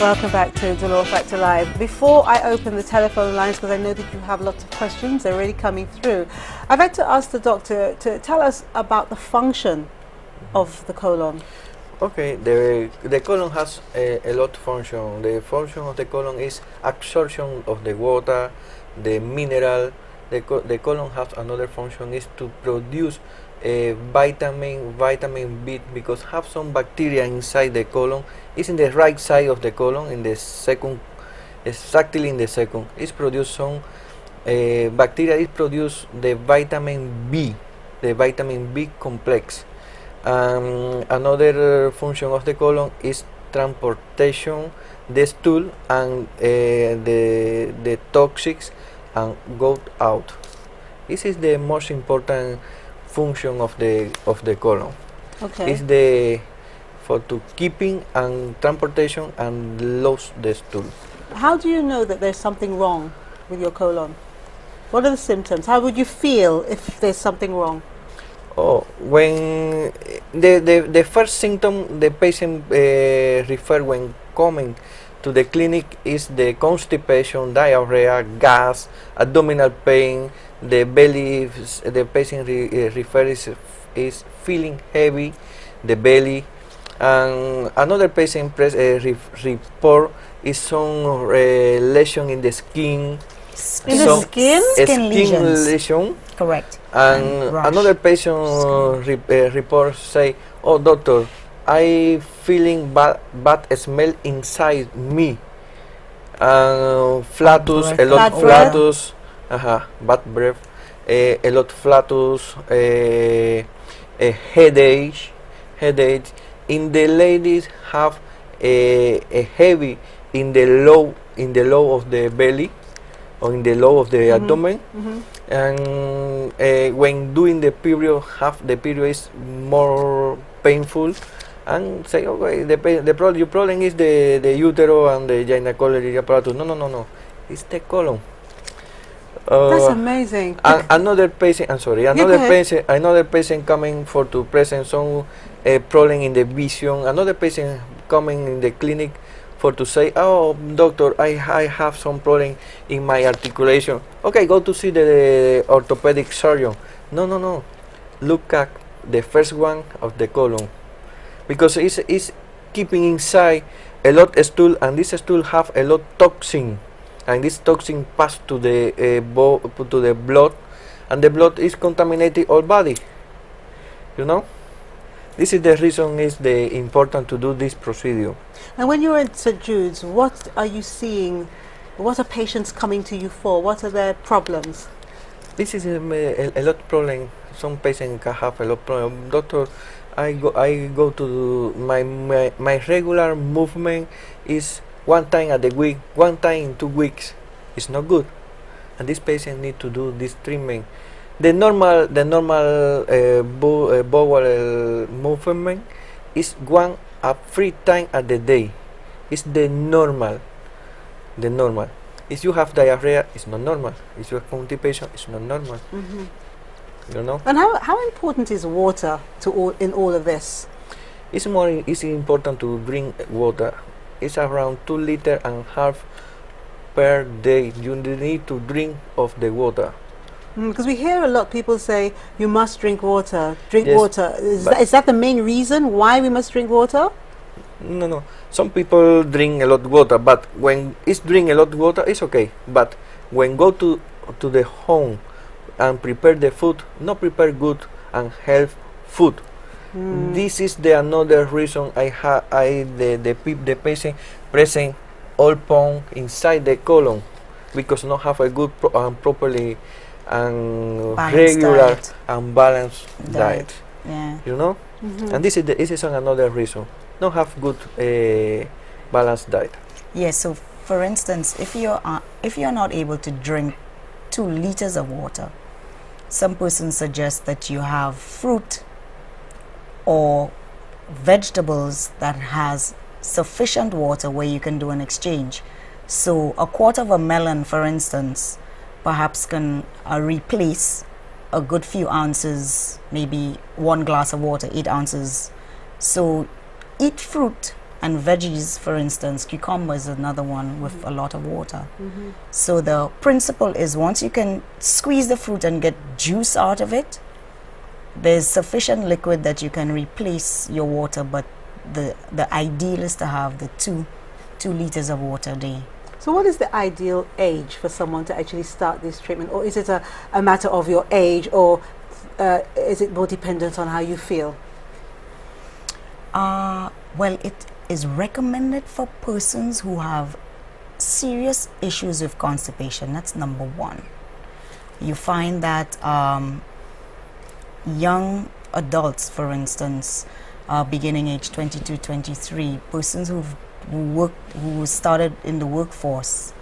Welcome back to Dolor Factor Live. Before I open the telephone lines, because I know that you have lots of questions, they're already coming through, I'd like to ask the doctor to tell us about the function of the colon. Okay, the colon has a lot of function. The function of the colon is absorption of the water, the mineral. The colon has another function is to produce vitamin B, because have some bacteria inside the colon. It's in the right side of the colon, in the second, exactly in the second. It's produce some bacteria. It produce the vitamin B complex. Another function of the colon is transportation the stool and the toxics and go out. This is the most important function of the colon. Okay. It's the for to keeping and transportation and lose the stool. How do you know that there's something wrong with your colon? What are the symptoms? How would you feel if there's something wrong? Oh, when the first symptom the patient refer when coming to the clinic is the constipation, diarrhea, gas, abdominal pain, the belly. The patient refers is feeling heavy, the belly, and another patient report is some lesion in the skin. In the skin? Skin lesions. Lesion. Correct. And rash. another patient report say, "Oh, doctor, I feeling bad smell inside me. Flatus, a lot of flatus, bad breath, a lot of flatus, a headache. In the ladies have a heavy in the low of the belly, or in the low of the abdomen, and when doing the period, the period is more painful, and say, okay, your problem is the utero and the gynecology apparatus. No, it's the colon. That's amazing. Another patient, another patient coming for to present some problem in the vision. Another patient coming in the clinic for to say, "Oh, doctor, I have some problem in my articulation." Okay, go to see the orthopedic surgeon. No. Look at the first one of the colon, because it's keeping inside a lot of stool, and this stool have a lot toxin, and this toxin pass to the blood, and the blood is contaminated all body. You know. This is the reason is the important to do this procedure. And when you're at St. Jude's, what are you seeing? What are patients coming to you for? What are their problems? This is a lot of problem. Some patients can have a lot of problem. Doctor, I go to my regular movement is one time at the week, one time in 2 weeks. It's not good, and this patient need to do this treatment. The normal bowel movement is 1 or 3 times a day. It's the normal. If you have diarrhea, it's not normal. If you have constipation, it's not normal. You know. And how important is water in all of this? It's important to drink water. It's around 2.5 liters per day. You need to drink of the water. Because we hear a lot people say you must drink water. Yes, water. Is that the main reason why we must drink water? No. Some people drink a lot of water, but when it's drink a lot of water, it's okay. But when go to the home and prepare the food, not prepare good and health food. This is the another reason the patient present all pong inside the colon, because not have a good properly and regular diet. and balanced diet. Yeah. You know. And this is another reason. Not have good balanced diet. Yes. So, for instance, if you're not able to drink 2 liters of water, some persons suggest that you have fruit or vegetables that has sufficient water where you can do an exchange. So, a quarter of a melon, for instance, perhaps can replace a good few ounces, maybe 1 glass of water, 8 ounces. So eat fruit And veggies, for instance, cucumber is another one with a lot of water. So the principle is, once you can squeeze the fruit and get juice out of it, there's sufficient liquid that you can replace your water, but the ideal is to have the 2 liters of water a day. So what is the ideal age for someone to actually start this treatment? Or is it a matter of your age, or is it more dependent on how you feel? Well, it is recommended for persons who have serious issues with constipation. That's number 1. You find that young adults, for instance, beginning age 22, 23, persons who started in the workforce,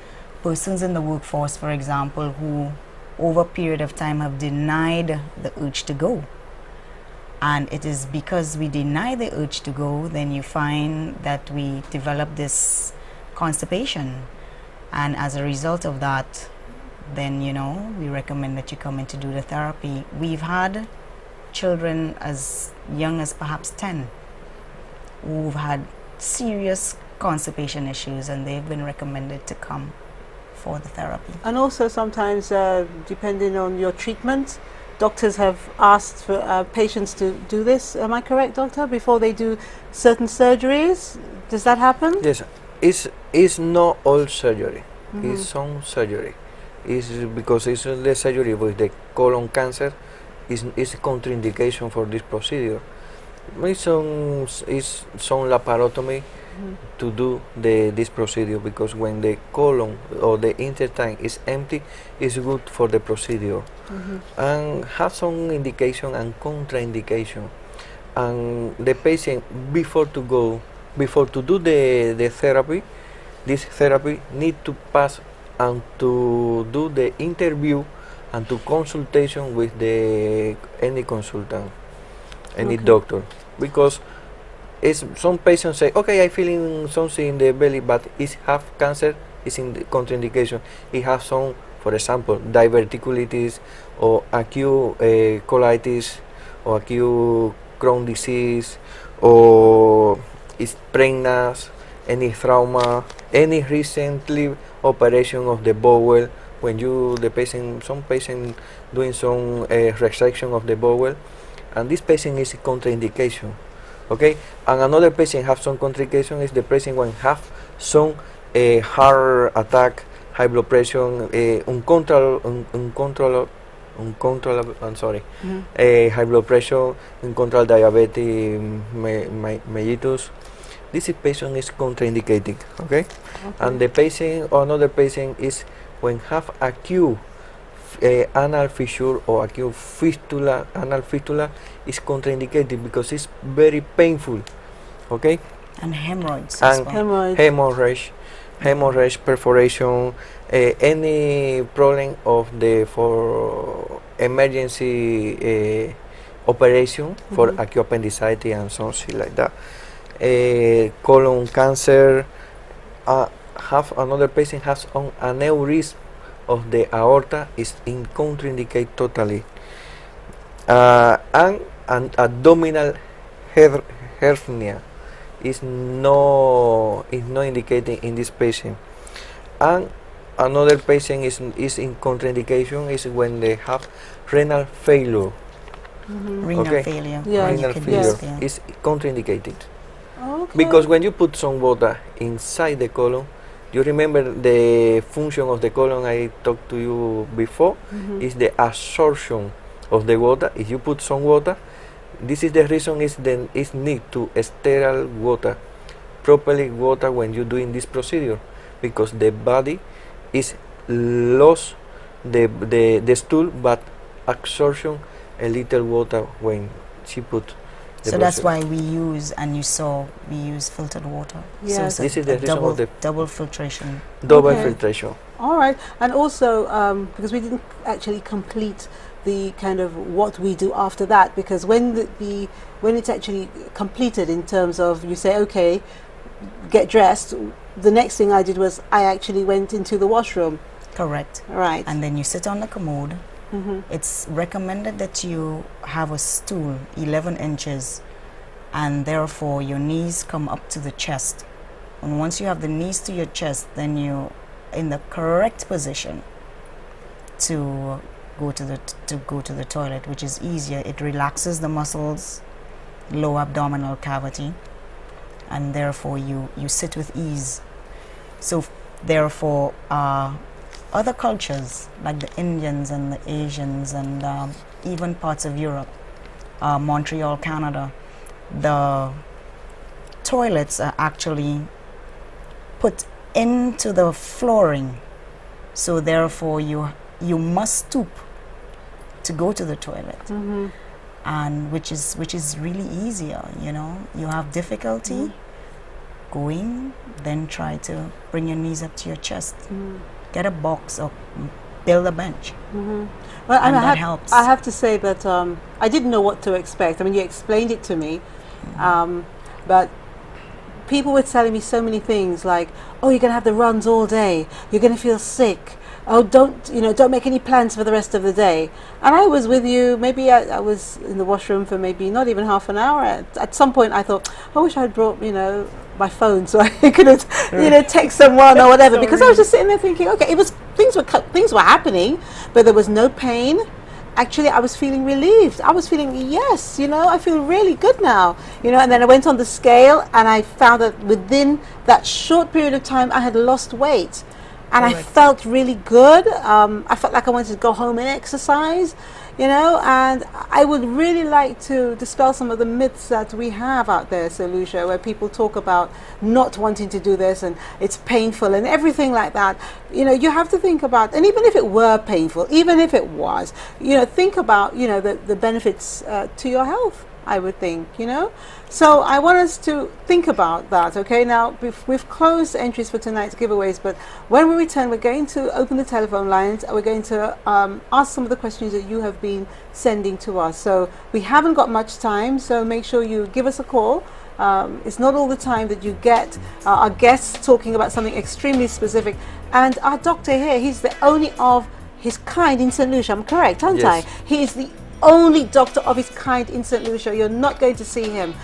persons in the workforce, for example, who over a period of time have denied the urge to go. And it is because we deny the urge to go, then you find that we develop this constipation. And as a result of that, then, you know, we recommend that you come in to do the therapy. We've had children as young as perhaps 10 who've had serious constipation issues, and they've been recommended to come for the therapy. And also sometimes, depending on your treatment, doctors have asked for patients to do this. Am I correct, doctor? Before they do certain surgeries? Does that happen? Yes. It's not all surgery. It's some surgery. It's because it's the surgery with the colon cancer is a contraindication for this procedure. It's some laparotomy to do this procedure, because when the colon or the intestine is empty, it's good for the procedure, and have some indication and contraindication. And the patient, before to do the therapy, this therapy need to pass and to do the interview and to consultation with any consultant, any doctor, because some patients say, okay, I feeling something in the belly, but it have cancer, is in the contraindication. It has some, for example, diverticulitis or acute colitis or acute Crohn's disease, or is pregnant, any trauma, any recently operation of the bowel. When some patient doing some resection of the bowel, and this patient is a contraindication. Okay, and another patient have some contraindication is the patient when have some heart attack, high blood pressure, uncontrollable, high blood pressure, uncontrolled diabetes mellitus. This patient is contraindicated. Okay, and the patient or another patient is when have acute anal fissure or acute fistula, anal fistula is contraindicated because it's very painful. Okay, and hemorrhoids and as well. hemorrhage, perforation, any problem of for emergency operation for acute appendicitis and something like that. Colon cancer. Have another patient has an aneurysm of the aorta, is in contraindicate totally, and abdominal hernia is not indicated in this patient. And another patient is in contraindication is when they have renal failure. Renal failure. Yeah. Renal failure is contraindicated. Okay. Because when you put some water inside the colon, you remember the function of the colon I talked to you before, is the absorption of the water. If you put some water, this is the reason is need to sterile water, properly water when you're doing this procedure, because the body is lost the stool, but absorption a little water when she put. So that's why we use, and you saw, we use filtered water. Yes. So This is the reason of the double filtration. double Okay. filtration. All right, and also because we didn't actually complete the kind of what we do after that, because when when it's actually completed in terms of you say, okay, get dressed, the next thing I did was I actually went into the washroom. Correct. Right. And then you sit on the commode. It's recommended that you have a stool 11 inches and therefore your knees come up to the chest. And once you have the knees to your chest, then you're in the correct position to go to the toilet, which is easier. It relaxes the muscles, lower abdominal cavity, and therefore you sit with ease. So therefore other cultures like the Indians and the Asians and even parts of Europe, Montreal, Canada, the toilets are actually put into the flooring, so therefore you must stoop to go to the toilet. Mm-hmm. And which is really easier, you know. You have difficulty going, then try to bring your knees up to your chest. Get a box or build a bench. Well, and that helps. helps. I have to say that I didn't know what to expect. I mean, you explained it to me, but people were telling me so many things like, oh, you're going to have the runs all day, you're going to feel sick, oh, don't make any plans for the rest of the day. And I was with you, maybe I was in the washroom for maybe not even half an hour. At some point I thought, I wish I had brought, my phone so I could have, text someone or whatever, because I was just sitting there thinking, okay, things were happening, but there was no pain. Actually, I was feeling relieved. I was feeling, yes, I feel really good now. And then I went on the scale and I found that within that short period of time I had lost weight. And I felt really good. I felt like I wanted to go home and exercise, and I would really like to dispel some of the myths that we have out there, so Lucia, where people talk about not wanting to do this and it's painful and everything like that. You have to think about, and even if it were painful, even if it was, think about, the benefits to your health, I would think, So I want us to think about that, okay? Now, we've closed entries for tonight's giveaways, but when we return, we're going to open the telephone lines and we're going to ask some of the questions that you have been sending to us. So we haven't got much time, so make sure you give us a call. It's not all the time that you get our guests talking about something extremely specific. And our doctor here, he's the only of his kind in St. Lucia. I'm correct, aren't I? He is the only doctor of his kind in St. Lucia. You're not going to see him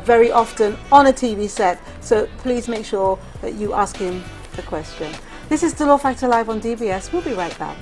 very often on a TV set, so please make sure that you ask him the question. This is Dolor Factor Live on DBS. We'll be right back.